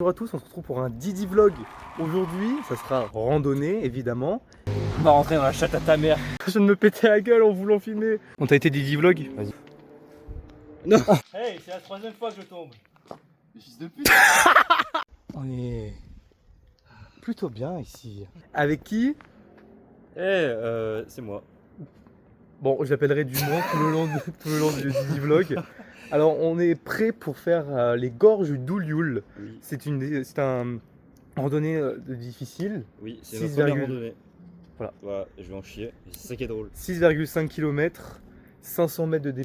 Bonjour à tous, on se retrouve pour un Didi Vlog. Aujourd'hui, ça sera randonnée évidemment. On va rentrer dans la chatte à ta mère. Je viens de me péter la gueule en voulant filmer. On t'a été Didi Vlog? Vas-y. Non. Hey, c'est la troisième fois que je tombe. Les fils de pute. On est plutôt bien ici. Avec qui? C'est moi. Bon, je l'appellerai du moins tout le long du Didi Vlog. Alors, on est prêt pour faire les gorges d'Oulioul. Oui, C'est un randonnée difficile. oui, c'est 6, ma première randonnée. Voilà. Je vais en chier. C'est ça qui est drôle. 6,5 km, 500 mètres de D+.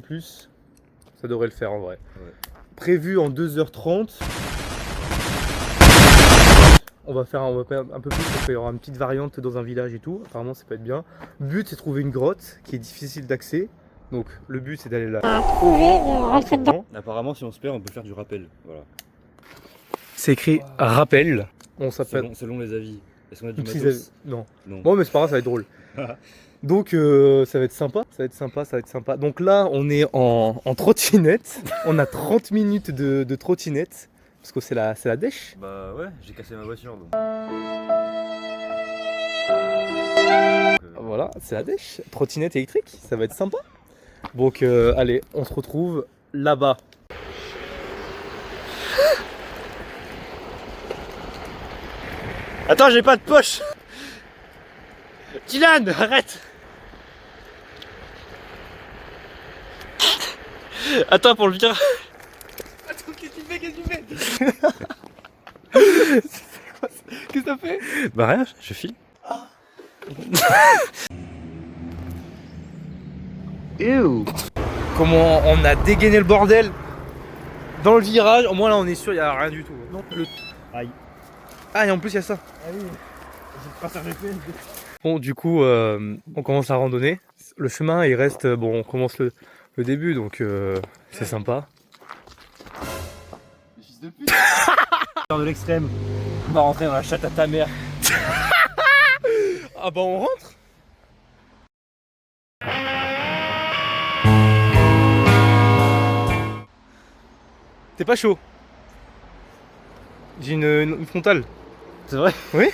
Ça devrait le faire en vrai. Ouais. Prévu en 2h30. On va faire un peu plus, parce qu'il y aura une petite variante dans un village et tout. Apparemment, ça peut être bien. Le but, c'est de trouver une grotte qui est difficile d'accès. Donc, le but, c'est d'aller là. Rentrer dedans. Apparemment, si on se perd, on peut faire du rappel. Voilà. C'est écrit rappel. On s'appelle. Selon les avis. Est-ce qu'on a du Petits matos? Non. Non. Bon, mais c'est pas grave, ça va être drôle. Donc, ça va être sympa. Ça va être sympa. Donc là, on est en trottinette. On a 30 minutes de trottinette. Parce que c'est la dèche. Bah ouais, j'ai cassé ma voiture donc. Voilà, c'est la dèche. Trottinette électrique. Ça va être sympa. Donc, allez, on se retrouve là-bas. Attends, j'ai pas de poche. Dylan, arrête. Attends pour le virage. Attends, qu'est-ce que tu fais? Qu'est-ce que t'as fait? Bah rien, je file. Comment on a dégainé le bordel dans le virage. Au moins là, on est sûr, il n'y a rien du tout. Non, Aïe. Ah, et en plus, il y a ça. Ah oui, j'ai pas faire les fesses. Bon, du coup, on commence la randonnée. Le chemin, il reste. Bon, on commence le début, donc c'est sympa. Les fils de pute. De l'extrême. On va rentrer dans la chatte à ta mère. Ah, bah, on rentre. T'es pas chaud? J'ai une frontale. C'est vrai? Oui.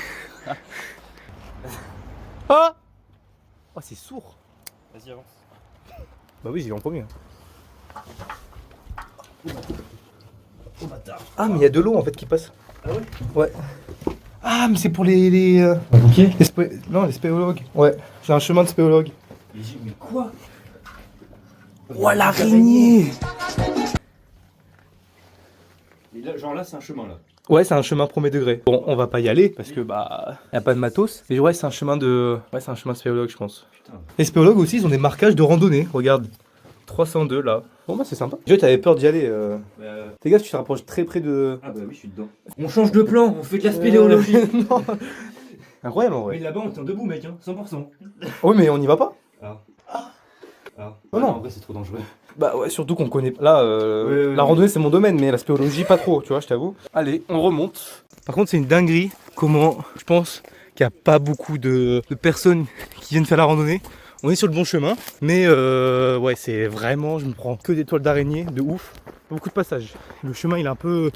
Ah. Oh, c'est sourd. Vas-y, avance. Bah oui, j'ai eu en premier. Oh bâtard. Ah, mais il y a de l'eau en fait qui passe. Ah ouais? Ouais. Ah, mais c'est pour les non, les spéologues. Ouais, c'est un chemin de spéologue. Mais quoi? Oh, l'araignée. Et là, genre là, c'est un chemin là. Ouais, c'est un chemin premier degré. Bon, on va pas y aller parce que bah y a pas de matos. Mais ouais, c'est un chemin de spéologue, je pense. Putain. Les spéologues aussi, ils ont des marquages de randonnée. Regarde, 302 là. Bon bah c'est sympa. Déjà, t'avais peur d'y aller. Fais gaffe, tu te rapproches très près de. Ah bah oui, je suis dedans. On change de plan, on fait de la spéléologie. Non. Incroyable en Mais vrai. là-bas, on tient debout, mec, hein, 100%. Oui, mais on y va pas. Ah. Oh non. En vrai, c'est trop dangereux. Bah ouais, surtout qu'on connaît. Là, Ouais, la randonnée c'est mon domaine, mais la spéologie pas trop, tu vois, je t'avoue. Allez, on remonte. Par contre, c'est une dinguerie. Comment je pense qu'il n'y a pas beaucoup de personnes qui viennent faire la randonnée. On est sur le bon chemin, mais ouais, c'est vraiment, je me prends que des toiles d'araignée, de ouf. Beaucoup de passages. Le chemin il est un peu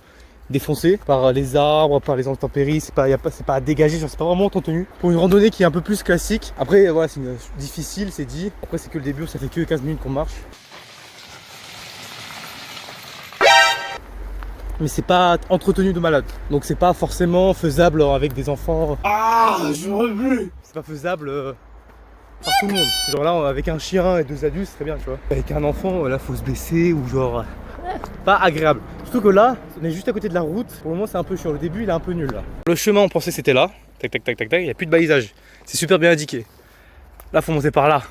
défoncé par les arbres, par les intempéries, c'est pas à dégager, genre, c'est pas vraiment tenu. Pour une randonnée qui est un peu plus classique. Après, voilà, c'est difficile, c'est dit. Après, c'est que le début, ça fait que 15 minutes qu'on marche. Mais c'est pas entretenu de malade, donc c'est pas forcément faisable avec des enfants. Ah, j'aurais vu. C'est pas faisable par tout le monde. Genre là, avec un chien et 2 adultes, c'est très bien, tu vois. Avec un enfant, là, faut se baisser ou genre pas agréable. Surtout que là, on est juste à côté de la route. Pour le moment, c'est un peu chiant. Le début, il est un peu nul là. Le chemin, on pensait que c'était là. Tac, tac, tac, tac, tac. Il n'y a plus de balisage. C'est super bien indiqué. Là, faut monter par là.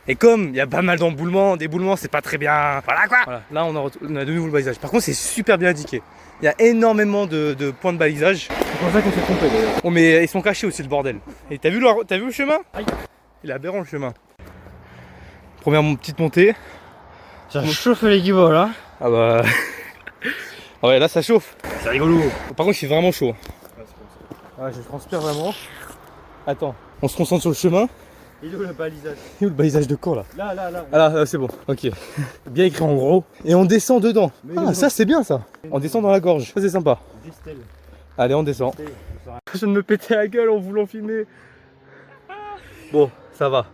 Et comme il y a pas mal d'emboulements, d'éboulements, c'est pas très bien. Voilà quoi. Voilà. Là, on a de nouveau le balisage. Par contre, c'est super bien indiqué. Il y a énormément de points de balisage. C'est pour ça qu'on s'est trompé d'ailleurs. Oh, mais ils sont cachés aussi, le bordel. Et t'as vu le chemin? Aïe. Il est aberrant le chemin. Première petite montée. Ça chauffe les guiboles là. Ah bah. Ah ouais, là ça chauffe. C'est rigolo. Par contre, il fait vraiment chaud. Ouais, je transpire vraiment. Attends, on se concentre sur le chemin. Il est où le balisage? Il est où le balisage de camp là? Là, là, là. Ah là, c'est bon, ok. Bien écrit en gros. Et on descend dedans. Mais Ah, non. ça c'est bien ça. On descend dans la gorge. Ça c'est sympa. Destel. Allez, on descend. Je viens de me péter la gueule en voulant filmer. Bon, ça va.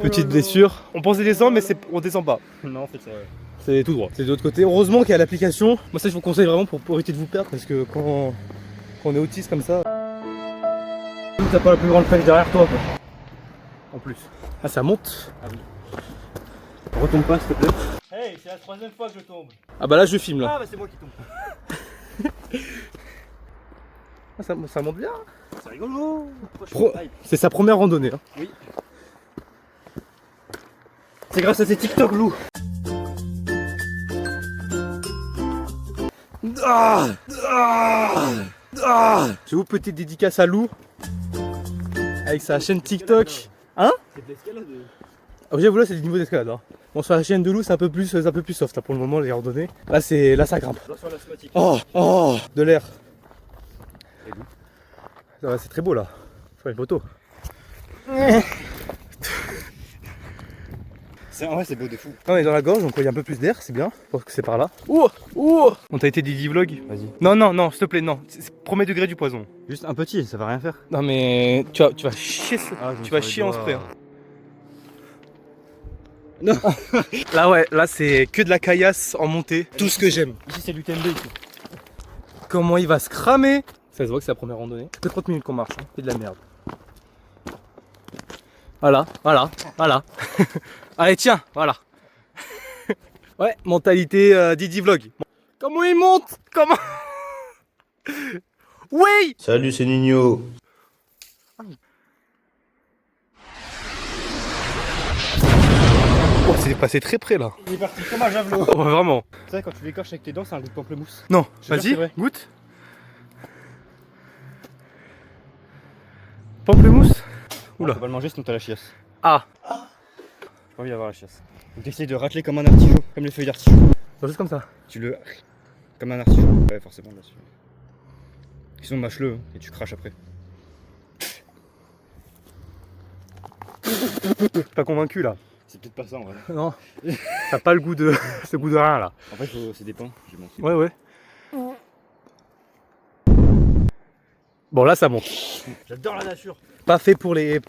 Petite blessure. On pensait descendre, mais on descend pas. Non, en fait, ça. C'est tout droit. C'est de l'autre côté. Heureusement qu'il y a l'application. Moi, ça, je vous conseille vraiment pour éviter de vous perdre parce que quand on est autiste comme ça. T'as pas la plus grande flèche derrière toi, quoi. En plus. Ah, ça monte. Ah oui. Retombe pas, s'il te plaît. Hey, c'est la 3ème fois que je tombe. Ah, bah là, je filme là. Ah, bah c'est moi qui tombe. Ah, ça monte bien. C'est rigolo. C'est sa première randonnée. Hein. Oui. C'est grâce à ces TikTok, Lou. J'avoue, petite dédicace à Lou avec sa chaîne TikTok. Hein? C'est de l'escalade. Ah, j'avoue, là, c'est du niveau d'escalade. Hein. Bon, sur la chaîne de Lou, c'est un peu plus soft là, pour le moment, les randonnées. Là, ça grimpe. Là, sur l'asthmatique. Oh, de l'air. C'est très beau là. Faut une photo. En vrai, c'est beau de fou. On est dans la gorge, donc il y a un peu plus d'air, c'est bien. Je pense que c'est par là. On t'a été Didi Vlog. Vas-y. Non, s'il te plaît, non. C'est premier degré du poison. Juste un petit, ça va rien faire. Non, mais tu vas chier, tu vas chier en spray. Hein. Non. Là c'est que de la caillasse en montée. Tout ce que j'aime. Ici, c'est l'UTMB ici. Comment il va se cramer. Ça se voit que c'est la première randonnée. Ça fait 30 minutes qu'on marche, hein. C'est de la merde. Voilà. Allez, tiens, voilà. Ouais, mentalité Didi Vlog. Comment il monte? Comment? Oui! Salut, c'est Nino. Oh, c'est passé très près là. Il est parti comme un javelot. Oh, vraiment. Tu sais, quand tu l'écorches avec tes dents, c'est un goût de pamplemousse. Non, Je te jure, vas-y, c'est vrai. goûte. Pamplemousse? Oula. Faut pas le manger, sinon t'as la chiasse. Ah, J'ai pas envie d'avoir la chiasse. Donc t'essayes de racler comme un artichaut, comme les feuilles d'artichaut. juste comme ça. Tu le. Comme un artichaut. Ouais, forcément, là-dessus. Sinon, mâche-le hein, et tu craches après. Pas convaincu là. C'est peut-être pas ça en vrai. Non. T'as pas le goût de. ce goût de rien là. En fait, c'est des pains. J'ai menti. Ouais. Bon là ça monte. J'adore la nature. Pas fait pour les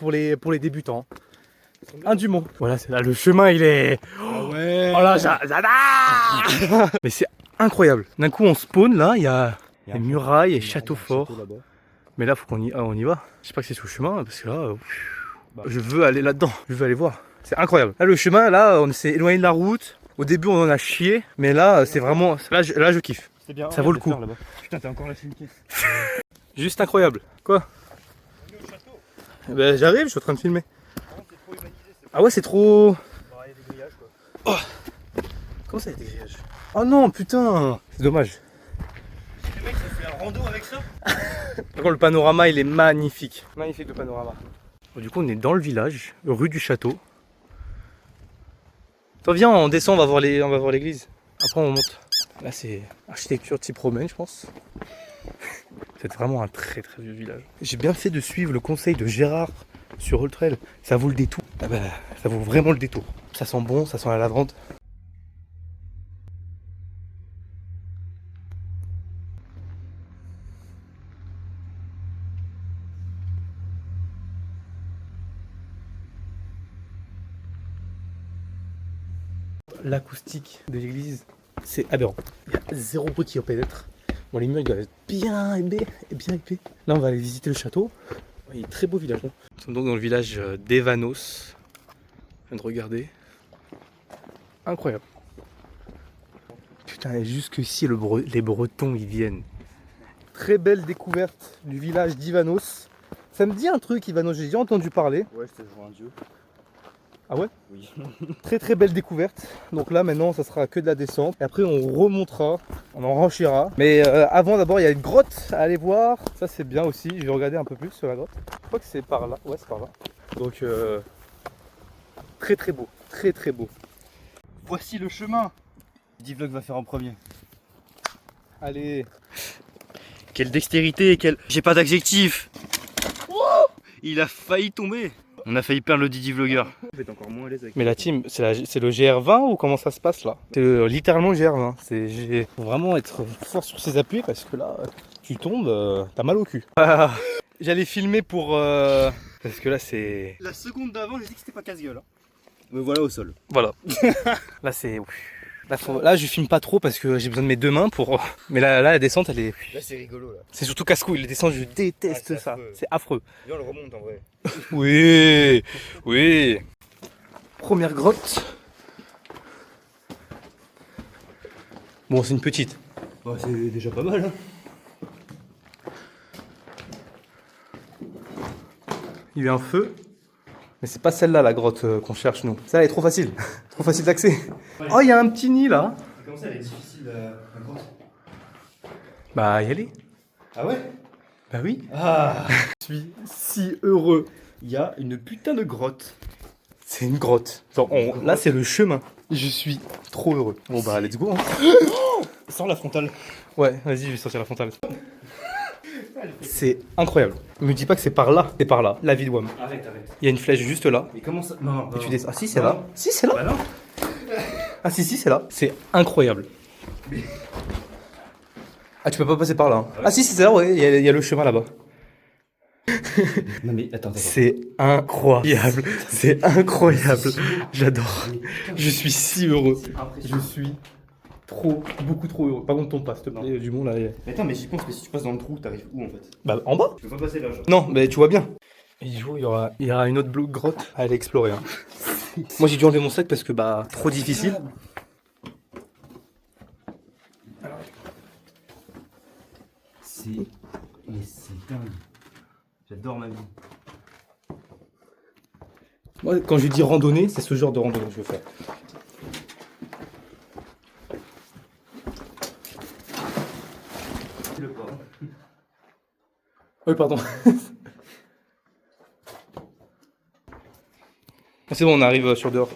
débutants. Un Dumont. Voilà, c'est là le chemin il est. Ah ouais. Oh là j'adore. Mais c'est incroyable. D'un coup on spawn là, il y a les murailles et château fort. Mais là faut qu'on on y va. J'espère que c'est tout le chemin parce que là je veux aller là-dedans. Je veux aller voir. C'est incroyable. Là le chemin là on s'est éloigné de la route. Au début on en a chié, mais là c'est vraiment. Là je kiffe. C'est bien. Ça vaut le coup. Putain, t'as encore lâché une caisse. Juste incroyable. Quoi? Ben j'arrive, je suis en train de filmer. Ah ouais c'est trop. Oh. Comment ça il y a des grillages? Oh non putain. C'est dommage. Les mecs, ça fait un rando avec ça. Par contre le panorama il est magnifique. Magnifique le panorama. Bon, du coup on est dans le village, rue du château. Attends viens on descend, on va voir l'église. Après on monte. Là c'est architecture type romaine je pense. C'est vraiment un très très vieux village. J'ai bien fait de suivre le conseil de Gérard sur Ultrail. Ça vaut le détour. Ah bah, ça vaut vraiment le détour. Ça sent bon, ça sent la lavande. L'acoustique de l'église, c'est aberrant. Il y a zéro bruit qui en pénètre. Bon, les murs ils doivent être bien épais. Là, on va aller visiter le château. Il est très beau village. Hein. Nous sommes donc dans le village d'Evanos. Je viens de regarder. Incroyable. Putain, et jusqu'ici, les Bretons ils viennent. Très belle découverte du village d'Ivanos. Ça me dit un truc, Ivanos, j'ai déjà entendu parler. Ouais, c'était jouer un dieu. Ah ouais? Oui. Très très belle découverte. Donc là maintenant ça sera que de la descente. Et après on remontera, on en renchira. Mais avant d'abord il y a une grotte à aller voir. Ça c'est bien aussi, je vais regarder un peu plus sur la grotte. Je crois que c'est par là, ouais c'est par là. Donc très très beau, très très beau. Voici le chemin. D-Vlog va faire en premier. Allez. Quelle dextérité, quel. J'ai pas d'adjectif. Il a failli tomber. On a failli perdre le Didi Vlogger. On va être encore moins à l'aise avec. Mais la team, c'est le GR20 ou comment ça se passe là? C'est littéralement le GR20. Faut vraiment être fort sur ses appuis parce que là, tu tombes, t'as mal au cul. J'allais filmer pour... Parce que là c'est... La seconde d'avant, j'ai dit que c'était pas casse-gueule. Hein. Me voilà au sol. Voilà. Là c'est... Là je filme pas trop parce que j'ai besoin de mes deux mains pour... Mais là la descente elle est... Là c'est rigolo là. C'est surtout casse-couille, les descentes je déteste c'est ça. affreux. C'est affreux. Viens, on le remonte en vrai. Oui, oui. Première grotte. Bon, c'est une petite. Bah, c'est déjà pas mal. Hein. Il y a un feu. Mais c'est pas celle-là la grotte qu'on cherche nous. Ça elle est trop facile. Trop facile d'accès. Oh, il y a un petit nid là. Comment ça, elle est difficile la grotte? Bah, y aller. Ah ouais? Bah oui. Ah. Je suis si heureux. Il y a une putain de grotte. C'est une grotte. Genre, là c'est le chemin. Je suis trop heureux. Bon bah, let's go. Hein. Sors la frontale. Ouais, vas-y, je vais sortir la frontale. C'est incroyable. Me dis pas que c'est par là. C'est par là. La vie de Wam. Arrête. Il y a une flèche juste là. Mais comment ça? Non. Et tu descends. Ah si, c'est là. Si, c'est là. Bah non. Ah si, c'est là. C'est incroyable. Ah, tu peux pas passer par là. Hein. Ah si, c'est là, ouais. Il y a le chemin là-bas. Non mais attends. C'est incroyable. C'est incroyable. J'adore. Je suis si heureux. Je suis beaucoup trop heureux. Par contre, tombe pas, s'il te plaît, du monde là. Mais attends, mais j'y pense, mais si tu passes dans le trou, t'arrives où en fait? Bah, en bas. Tu peux pas passer là, genre. Non, mais tu vois bien. Et du coup, il y aura une autre grotte à aller explorer. Hein. Moi, j'ai dû enlever mon sac parce que, bah, trop difficile. Mais c'est dingue. J'adore ma vie. Moi, quand je dis randonnée, c'est ce genre de randonnée que je veux faire. Le port. Oui, pardon. C'est bon, on arrive sur dehors.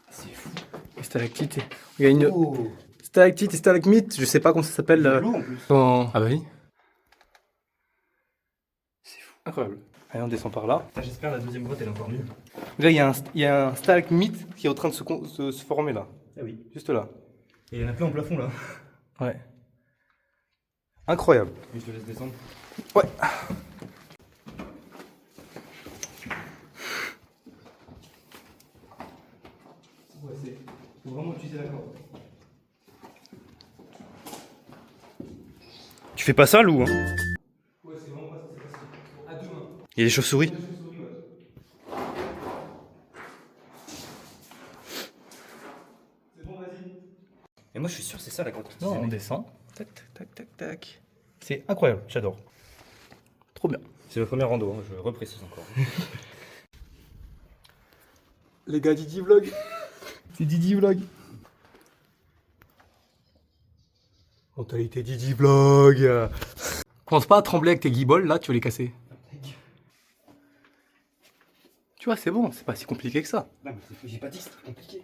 C'est fou. Stalactite. Il y a une Oh. stalactite et stalagmite, je sais pas comment ça s'appelle. De l'eau en plus. Ah bah oui. C'est fou. Incroyable. Allez, on descend par là. J'espère la deuxième grotte elle est encore mieux. Là, il y a un stalagmite qui est en train de se former là. Ah oui. Juste là. Et il y en a plein en plafond là. Ouais. Incroyable. Et je te laisse descendre. Ouais. Faut vraiment utiliser la corde. Tu fais pas ça, Lou, hein? Ouais, c'est vraiment pas ça, c'est facile. À deux mains. Il y a des chauves-souris. C'est bon, vas-y. Et moi je suis sûr c'est ça la grotte. Non, on descend. Tac, tac, tac, tac. C'est incroyable, j'adore. Trop bien. C'est ma première rando, hein, je reprécise encore. Les gars, Didi Vlog. C'est Didi Vlog. Mentalité Didi Vlog. Commence pas à trembler avec tes guibolles, là, tu vas les casser. Tu vois, c'est bon, c'est pas si compliqué que ça. Non mais j'ai pas dit que c'était compliqué.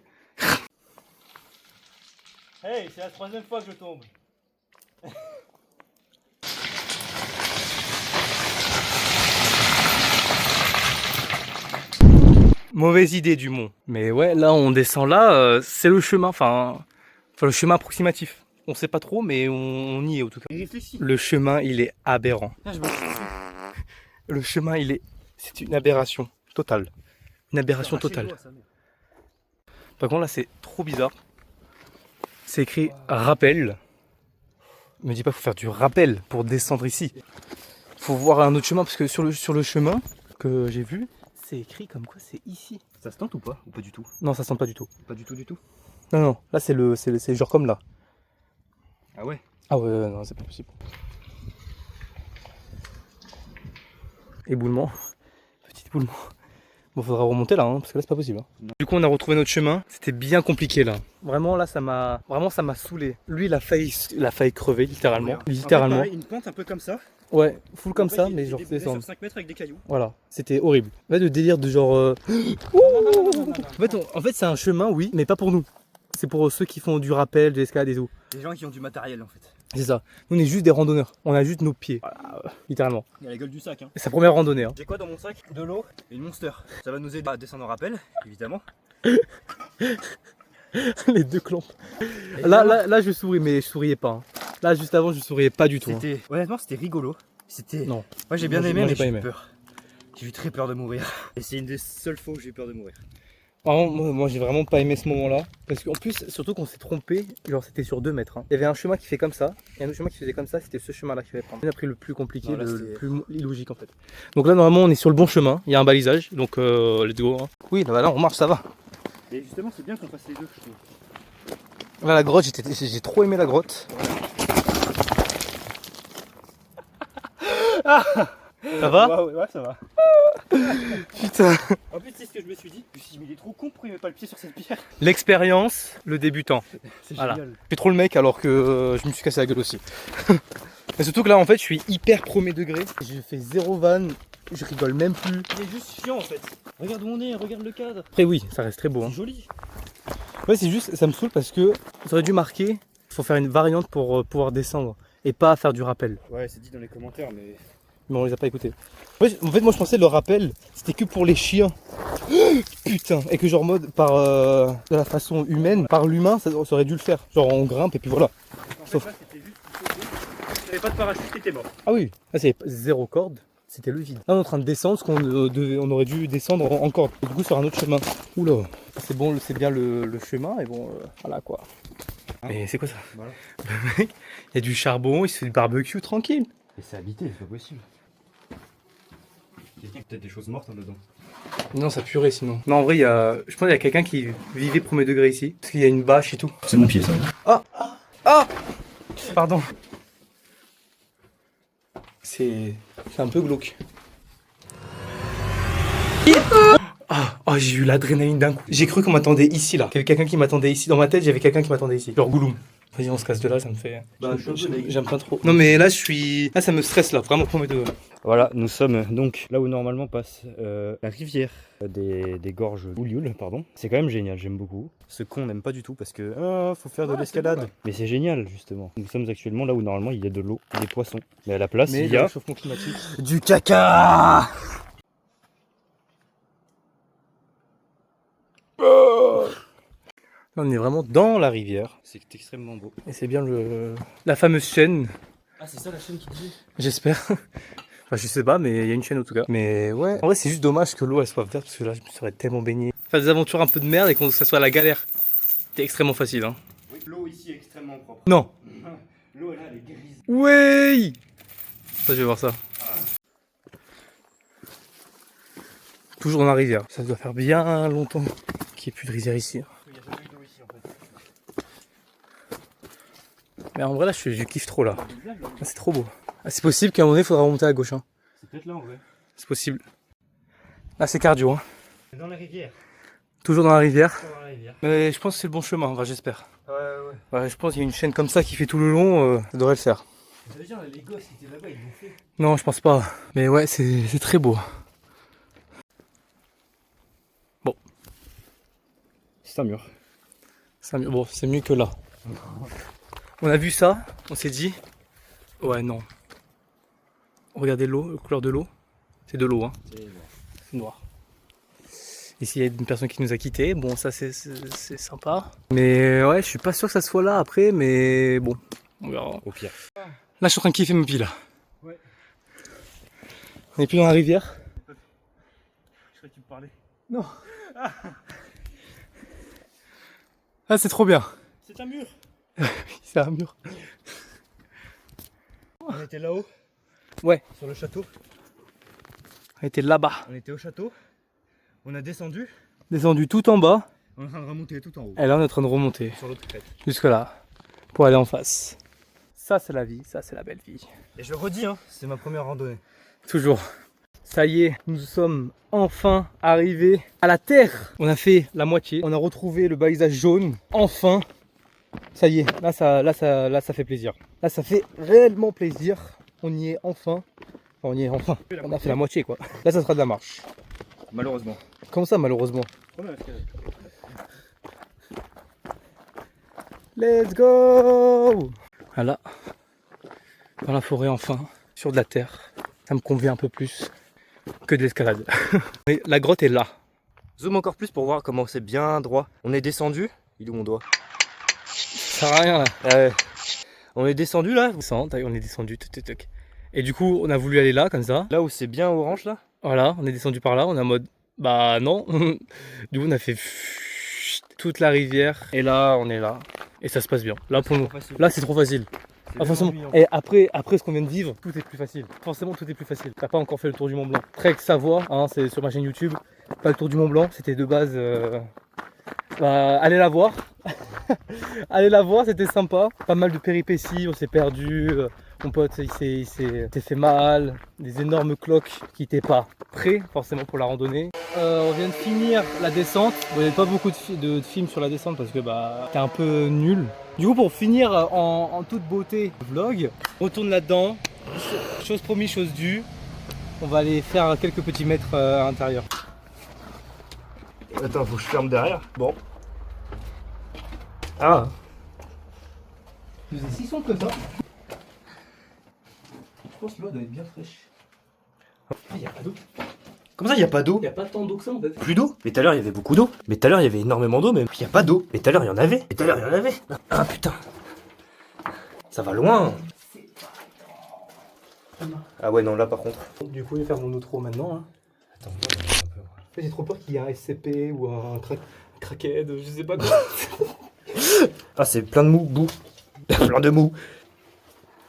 Hey, c'est la troisième fois que je tombe. Mauvaise idée du mont. Mais ouais, là on descend là, c'est le chemin, enfin le chemin approximatif. On sait pas trop, mais on y est en tout cas. Il réfléchit. Le chemin, il est aberrant. Le chemin, c'est une aberration totale. Une aberration totale. Par contre là, c'est trop bizarre. C'est écrit rappel. Me dis pas qu'il faut faire du rappel pour descendre ici. Faut voir un autre chemin parce que sur le chemin que j'ai vu, c'est écrit comme quoi c'est ici. Ça se tente ou pas? Ou pas du tout? Non, ça sent pas du tout. Pas du tout. Non, non, là c'est genre comme là. Ah ouais? Ah ouais, non, c'est pas possible. Éboulement. Petit éboulement. Bon, faudra remonter là, hein, parce que là c'est pas possible. Hein. Du coup, on a retrouvé notre chemin. C'était bien compliqué là. Vraiment là, ça m'a saoulé. Lui, il a failli crever littéralement. Littéralement. En fait, pareil, une pente un peu comme ça. Ouais, full comme En fait, ça, il- mais il genre débouchait descendre. sur 5 mètres avec des cailloux. Voilà, c'était horrible. En fait, le délire de genre. En fait, c'est un chemin, oui, mais pas pour nous. C'est pour ceux qui font du rappel, de l'escalade et tout. Des gens qui ont du matériel en fait. C'est ça. Nous, on est juste des randonneurs. On a juste nos pieds. Voilà, littéralement. Il y a la gueule du sac. Hein. C'est sa première randonnée. Hein. J'ai quoi dans mon sac? De l'eau et une Monster. Ça va nous aider à descendre en rappel, évidemment. Les deux clampes. Là, je souris, mais je souriais pas. Hein. Là, juste avant, je souriais pas du tout. Hein. Honnêtement, c'était rigolo. C'était. Non. Moi, j'ai bien Moi, aimé, j'ai mais pas j'ai eu aimé. peur. J'ai eu très peur de mourir. Et c'est une des seules fois où j'ai eu peur de mourir. Vraiment, moi j'ai vraiment pas aimé ce moment-là. Parce qu'en plus, surtout qu'on s'est trompé, genre c'était sur 2 mètres. Hein. Il y avait un chemin qui fait comme ça, et un autre chemin qui faisait comme ça, c'était ce chemin-là qu'il fallait prendre. On a pris le plus compliqué, Non, là, le c'était- plus illogique en fait. Donc là, normalement, on est sur le bon chemin, il y a un balisage, donc let's go. Hein. Oui, là, on marche, ça va. Et justement, c'est bien qu'on fasse les deux, je trouve. Là, la grotte, j'ai trop aimé la grotte. Ça va? Ouais, ça va. Putain. En plus, c'est ce que je me suis dit. Je me suis dit, mais il est trop con, pourquoi il met pas le pied sur cette pierre? L'expérience, le débutant. C'est Voilà. génial. Je fais trop le mec alors que je me suis cassé la gueule aussi. Et surtout que là, en fait, je suis hyper premier degré. J'ai fait 0 van, je rigole même plus. Il est juste chiant en fait. Regarde où on est, regarde le cadre. Après, oui, ça reste très beau. Hein. C'est joli. Ouais, c'est juste, ça me saoule parce que ça aurait dû marquer, il faut faire une variante pour pouvoir descendre et pas faire du rappel. Ouais, c'est dit dans les commentaires, mais. Mais on les a pas écoutés. En fait, moi je pensais le rappel, c'était que pour les chiens. Putain, et que genre mode par de la façon humaine, par l'humain, ça aurait dû le faire. Genre on grimpe et puis voilà. En fait, Sauf- là, c'était juste pour sauter. Si t'avais pas de parachute, t'étais mort. Ah oui, là c'est 0 corde, c'était le vide. Là on est en train de descendre, parce qu'on aurait dû descendre en corde. Et du coup sur un autre chemin. Oula, c'est bon, c'est bien le chemin, et bon, voilà quoi. Mais c'est quoi ça? Voilà. Il y a du charbon, il se fait du barbecue tranquille. Et c'est habité, c'est pas possible. Il y a peut-être des choses mortes hein, dedans. Non, ça purait sinon. Non, en vrai, je pense qu'il y a quelqu'un qui vivait premier degré ici. Parce qu'il y a une bâche et tout. C'est mon pied ça. Ah pardon. C'est un peu glauque. Ah, j'ai eu l'adrénaline d'un coup. J'ai cru qu'on m'attendait ici là. Qu'il y avait quelqu'un qui m'attendait ici. Dans ma tête, j'avais quelqu'un qui m'attendait ici. Genre Gouloum. Vas-y, on se casse de là, ça me fait. Bah, J'aime pas trop. Non, mais là, Là, ça me stresse là. Vraiment premier degré. Voilà, nous sommes donc là où normalement passe la rivière des gorges Oulioul, pardon. C'est quand même génial, j'aime beaucoup. Ce qu'on n'aime pas du tout parce que faut faire de l'escalade. beau, là. Mais c'est génial justement. Nous sommes actuellement là où normalement il y a de l'eau, des poissons. Mais à la place, Mais il y a réchauffement climatique. du caca. Là, on est vraiment dans la rivière. C'est extrêmement beau. Et c'est bien la fameuse chaîne. Ah, c'est ça la chaîne qui dit. J'espère. Enfin, je sais pas, mais il y a une chaîne en tout cas. Mais ouais. En vrai, c'est juste dommage que l'eau elle soit verte parce que là, je me serais tellement baigné. Faire des aventures un peu de merde et que ça soit la galère. C'était extrêmement facile, hein. Oui, l'eau ici est extrêmement propre. Non. L'eau là, elle est grise. Oui. Ça, je vais voir ça. Toujours dans la rivière. Ça doit faire bien longtemps qu'il n'y ait plus de rivière ici. Il n'y a jamais eu d'eau ici en fait. Mais en vrai, là, je kiffe trop là. Ah, c'est trop beau. Ah, c'est possible qu'à un moment donné, il faudra remonter à gauche. Hein. C'est peut-être là en vrai. C'est possible. Là, c'est cardio. Hein. C'est dans la rivière. Toujours dans la rivière. Dans la rivière. Mais je pense que c'est le bon chemin, enfin, j'espère. Ouais. Ouais, je pense qu'il y a une chaîne comme ça qui fait tout le long, ça devrait le faire. Ça veut dire les gosses qui étaient là-bas, ils l'ont fait. Non, je pense pas. Mais ouais, c'est très beau. Bon, C'est un mur. bon, c'est mieux que là. On a vu ça, on s'est dit, ouais, non. Regardez l'eau, la couleur de l'eau. C'est de l'eau, hein. C'est noir. Ici, il y a une personne qui nous a quittés. Bon, ça, c'est sympa. Mais ouais, je suis pas sûr que ça soit là après, mais bon, on verra. Au pire. Là, je suis en train de kiffer mes pieds, là. Ouais. On est plus dans la rivière. Je crois que tu me parlais. Non. Ah, c'est trop bien. C'est un mur. C'est un mur. On était là-haut. Ouais. Sur le château. On était là-bas. On était au château. On a descendu. Descendu tout en bas. On est en train de remonter tout en haut. Et là, on est en train de remonter Sur l'autre crête. jusque là. Pour aller en face. Ça, c'est la vie. Ça, c'est la belle vie. Et je redis, hein, c'est ma première randonnée. Toujours. Ça y est, nous sommes enfin arrivés à la terre. On a fait la moitié. On a retrouvé le balisage jaune. Enfin. Ça y est, là ça fait plaisir. Là ça fait réellement plaisir. On y est enfin. Enfin, on y est enfin. On a fait la moitié quoi. Là ça sera de la marche. Malheureusement. Comment ça malheureusement? Première escalade. Let's go. Voilà. Dans la forêt enfin. sur de la terre. Ça me convient un peu plus que de l'escalade. Mais la grotte est là. Zoom encore plus pour voir comment c'est bien droit. On est descendu. Il est où mon doigt? Ça sert à rien là. On est descendu là. On est descendu. Et du coup, on a voulu aller là, comme ça. Là où c'est bien orange là. Voilà, on est descendu par là. On est en mode, bah non. Du coup, on a fait toute la rivière. Et là, on est là. Et ça se passe bien. Là, pour nous. Là, c'est trop facile. Ah, forcément. Et après ce qu'on vient de vivre, tout est plus facile. Forcément, tout est plus facile. T'as pas encore fait le tour du Mont Blanc. Trek Savoie, hein, c'est sur ma chaîne YouTube. Pas le tour du Mont Blanc, c'était de base. Bah, allez la voir. Allez la voir, c'était sympa. Pas mal de péripéties, on s'est perdu. Mon pote, il s'est fait mal. Des énormes cloques qui n'étaient pas prêts forcément pour la randonnée. On vient de finir la descente. Bon, il n'y avait pas beaucoup de films sur la descente parce que bah, c'était un peu nul. Du coup, pour finir en toute beauté le vlog, on retourne là-dedans. Chose promise, chose due. On va aller faire quelques petits mètres à l'intérieur. Attends, faut que je ferme derrière. Bon. Ah. Il faisait si sombre que ça. Je pense que l'eau doit être bien fraîche. Il n'y a pas d'eau. Comment ça, il n'y a pas d'eau? Il n'y a pas tant d'eau que ça en fait. Plus d'eau? Mais tout à l'heure, il y avait beaucoup d'eau. Mais tout à l'heure, il y avait énormément d'eau, mais il n'y a pas d'eau. Mais tout à l'heure, il y en avait. Mais tout à l'heure, il y en avait. Ah putain. Ça va loin. Ah ouais, non, là par contre. Du coup, je vais faire mon outro maintenant. Hein. Attends, J'ai trop peur qu'il y ait un SCP ou un crackhead, je sais pas quoi. ah, c'est plein de mou, boue. Plein de mou.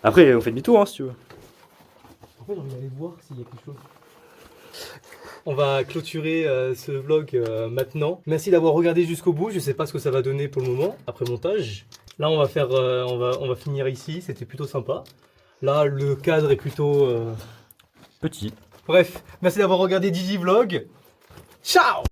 Après, on fait demi-tour, hein, si tu veux. En fait, j'ai envie d'aller voir s'il y a quelque chose. On va clôturer ce vlog maintenant. Merci d'avoir regardé jusqu'au bout. Je sais pas ce que ça va donner pour le moment, après montage. Là, on va faire, on va finir ici. C'était plutôt sympa. Là, le cadre est plutôt Petit. Bref, merci d'avoir regardé Didi Vlog. Ciao!